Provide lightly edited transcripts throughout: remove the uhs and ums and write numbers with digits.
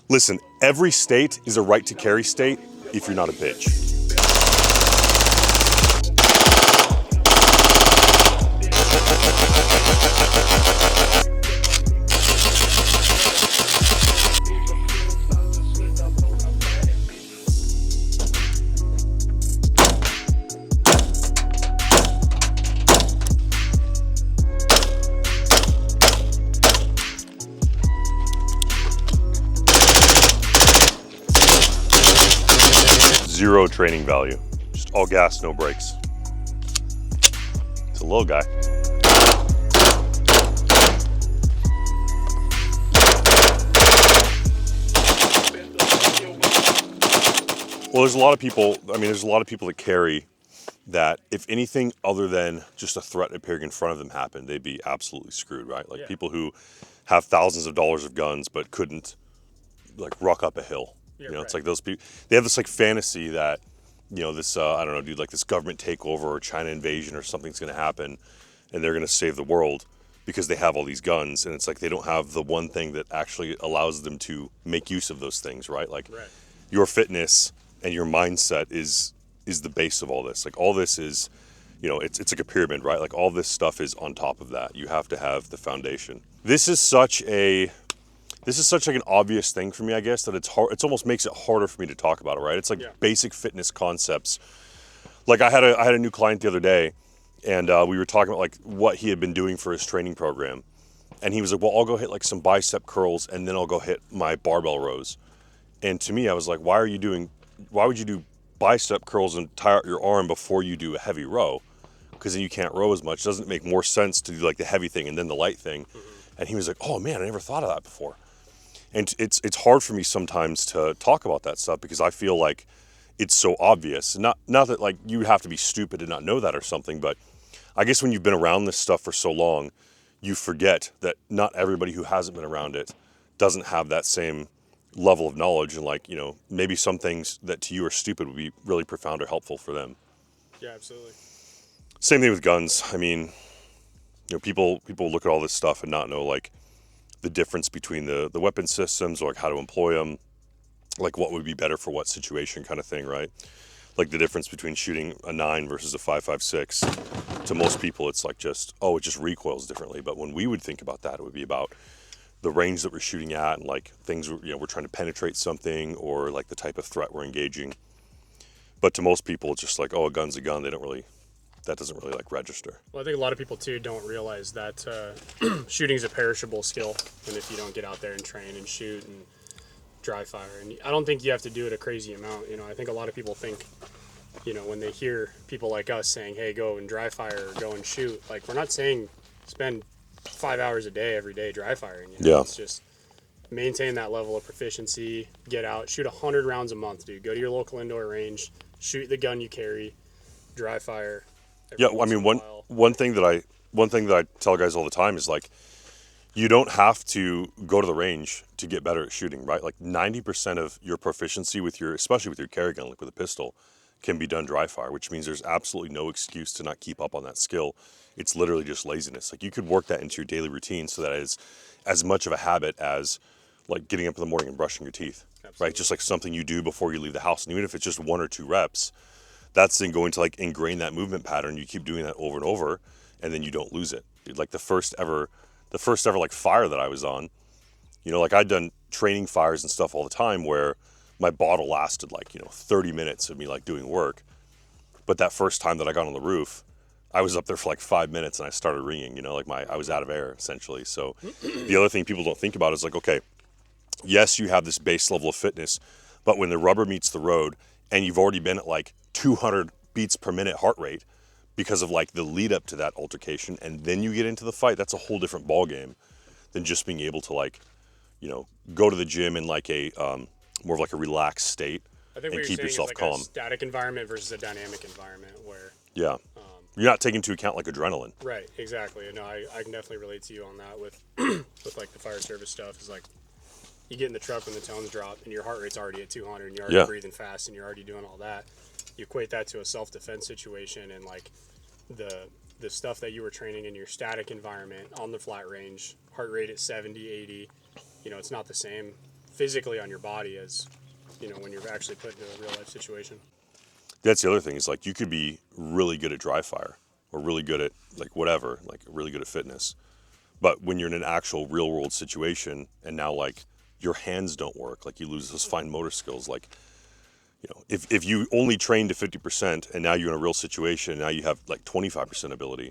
Listen, every state is a right to carry state if you're not a bitch. 0 training value. Just all gas, no brakes. It's a little guy. Well, there's a lot of people, there's a lot of people that carry that if anything other than just a threat appearing in front of them happened, they'd be absolutely screwed, right? Like people who have thousands of dollars of guns but couldn't like ruck up a hill. It's like those people, they have this like fantasy that, this, I don't know, dude, like this government takeover or China invasion or something's going to happen and they're going to save the world because they have all these guns. And it's like they don't have the one thing that actually allows them to make use of those things, right? Like your fitness and your mindset is the base of all this. Like all this is, it's like a pyramid, right? Like all this stuff is on top of that. You have to have the foundation. This is such like an obvious thing for me, I guess, that it's hard. It almost makes it harder for me to talk about it, right? It's like basic fitness concepts. Like I had a new client the other day, and we were talking about like what he had been doing for his training program, and he was like, "Well, I'll go hit like some bicep curls, and then I'll go hit my barbell rows." And to me, I was like, "Why would you do bicep curls and tie out your arm before you do a heavy row? Because then you can't row as much. Doesn't it make more sense to do like the heavy thing and then the light thing?" And he was like, "Oh man, I never thought of that before." And it's hard for me sometimes to talk about that stuff because I feel like it's so obvious. Not that like you have to be stupid to not know that or something, but I guess when you've been around this stuff for so long, you forget that not everybody who hasn't been around it doesn't have that same level of knowledge, and like, maybe some things that to you are stupid would be really profound or helpful for them. Yeah, absolutely. Same thing with guns. People look at all this stuff and not know like the difference between the weapon systems, or like how to employ them, like what would be better for what situation kind of thing, right? Like the difference between shooting a 9 versus a 5.56. To most people, it's like just, oh, it just recoils differently. But when we would think about that, it would be about the range that we're shooting at and like things, we're trying to penetrate something, or like the type of threat we're engaging. But to most people, it's just like, oh, a gun's a gun. That doesn't really like register. Well, I think a lot of people too don't realize that shooting is a perishable skill, and if you don't get out there and train and shoot and dry fire, and I don't think you have to do it a crazy amount. I think a lot of people think, when they hear people like us saying, "Hey, go and dry fire or go and shoot," like we're not saying spend 5 hours a day every day dry firing. It's just maintain that level of proficiency, get out, shoot 100 rounds a month, dude. Go to your local indoor range, shoot the gun you carry, dry fire. Yeah, one thing that I tell guys all the time is like, you don't have to go to the range to get better at shooting, right? Like 90% of your proficiency especially with your carry gun, like with a pistol, can be done dry fire, which means there's absolutely no excuse to not keep up on that skill. It's literally just laziness. Like you could work that into your daily routine so that it's as much of a habit as like getting up in the morning and brushing your teeth, right? Just like something you do before you leave the house. And even if it's just 1 or 2 reps, that's then going to like ingrain that movement pattern. You keep doing that over and over, and then you don't lose it. Dude, like the first ever like fire that I was on, like I'd done training fires and stuff all the time where my bottle lasted like, 30 minutes of me like doing work. But that first time that I got on the roof, I was up there for like 5 minutes and I started ringing, like I was out of air essentially. So the other thing people don't think about is like, okay, yes, you have this base level of fitness, but when the rubber meets the road and you've already been at like 200 beats per minute heart rate because of like the lead up to that altercation, and then you get into the fight, that's a whole different ball game than just being able to like, go to the gym in like a more of like a relaxed state and keep yourself like calm. A static environment versus a dynamic environment where you're not taking into account like adrenaline. Right, exactly. No, I can definitely relate to you on that with with like the fire service stuff. Is like you get in the truck when the tones drop and your heart rate's already at 200 and you're already breathing fast and you're already doing all that. You equate that to a self-defense situation, and like the stuff that you were training in your static environment on the flat range, heart rate at 70, 80, it's not the same physically on your body as, when you're actually put into a real life situation. That's the other thing is like you could be really good at dry fire or really good at like whatever, like really good at fitness. But when you're in an actual real world situation and now like your hands don't work, like you lose those fine motor skills, like, if you only trained to 50% and now you're in a real situation, now you have like 25% ability,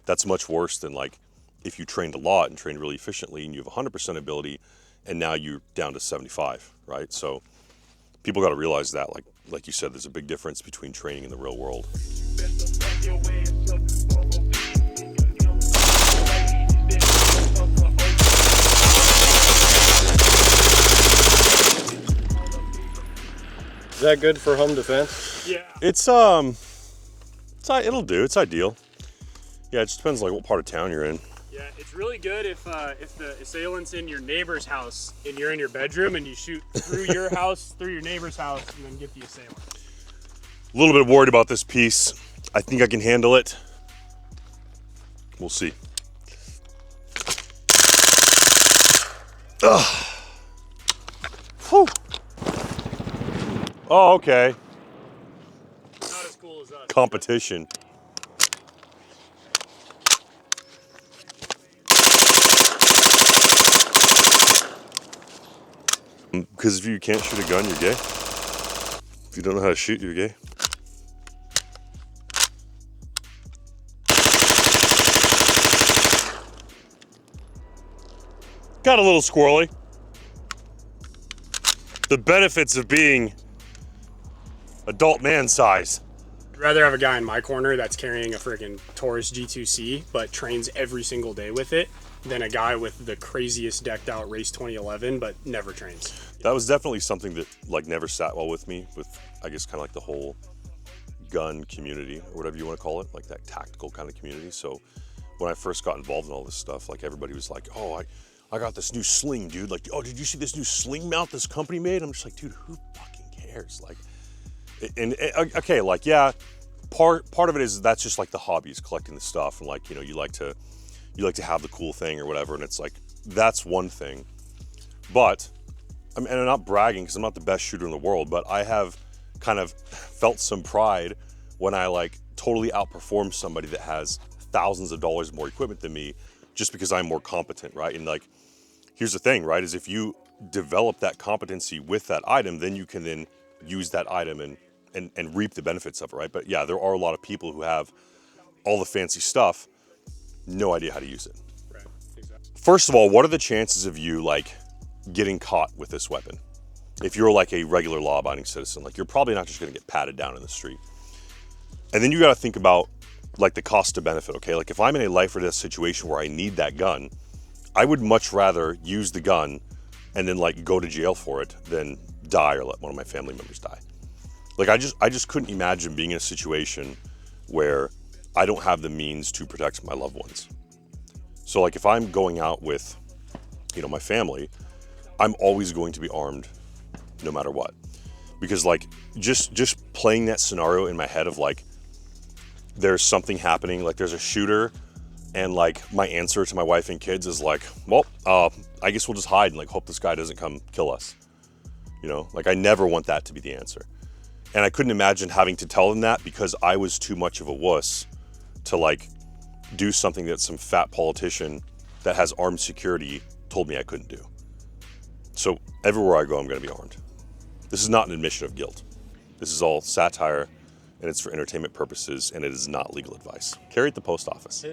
that's much worse than like if you trained a lot and trained really efficiently and you have 100% ability and now you're down to 75, right? So people got to realize that, like you said, there's a big difference between training in the real world. Is that good for home defense? Yeah. It'll do. It's ideal. Yeah, it just depends like what part of town you're in. Yeah, it's really good if the assailant's in your neighbor's house and you're in your bedroom and you shoot through your house, through your neighbor's house, and then get the assailant. A little bit worried about this piece. I think I can handle it. We'll see. Ugh. Whew. Oh, okay. Not as cool as us. Competition. Because if you can't shoot a gun, you're gay. If you don't know how to shoot, you're gay. Got a little squirrely. The benefits of being adult man size. I'd rather have a guy in my corner that's carrying a friggin' Taurus G2C but trains every single day with it than a guy with the craziest decked out Race 2011 but never trains. That was definitely something that like never sat well with me, with I guess kind of like the whole gun community or whatever you want to call it, like that tactical kind of community. So when I first got involved in all this stuff, like everybody was like, oh, I got this new sling, dude. Like, oh, did you see this new sling mount this company made? I'm just like, dude, who fucking cares? Like, and okay, like, yeah, part of it is that's just like the hobby is collecting the stuff, and like, you like to have the cool thing or whatever, and it's like that's one thing. But and I'm not bragging because I'm not the best shooter in the world, but I have kind of felt some pride when I like totally outperform somebody that has thousands of dollars more equipment than me, just because I'm more competent, right? And like, here's the thing, right? Is if you develop that competency with that item, then you can then use that item and reap the benefits of it, right? But yeah, there are a lot of people who have all the fancy stuff, no idea how to use it. Right, exactly. First of all, what are the chances of you like getting caught with this weapon? If you're like a regular law-abiding citizen, like you're probably not just gonna get patted down in the street. And then you gotta think about like the cost to benefit, okay? Like if I'm in a life or death situation where I need that gun, I would much rather use the gun and then like go to jail for it than die or let one of my family members die. Like I just couldn't imagine being in a situation where I don't have the means to protect my loved ones. So like if I'm going out with, my family, I'm always going to be armed no matter what. Because like just playing that scenario in my head of like there's something happening, like there's a shooter, and like my answer to my wife and kids is like, well, I guess we'll just hide and like hope this guy doesn't come kill us. Like I never want that to be the answer. And I couldn't imagine having to tell them that because I was too much of a wuss to like do something that some fat politician that has armed security told me I couldn't do. So everywhere I go, I'm gonna be armed. This is not an admission of guilt. This is all satire, and it's for entertainment purposes, and it is not legal advice. Carry at the post office.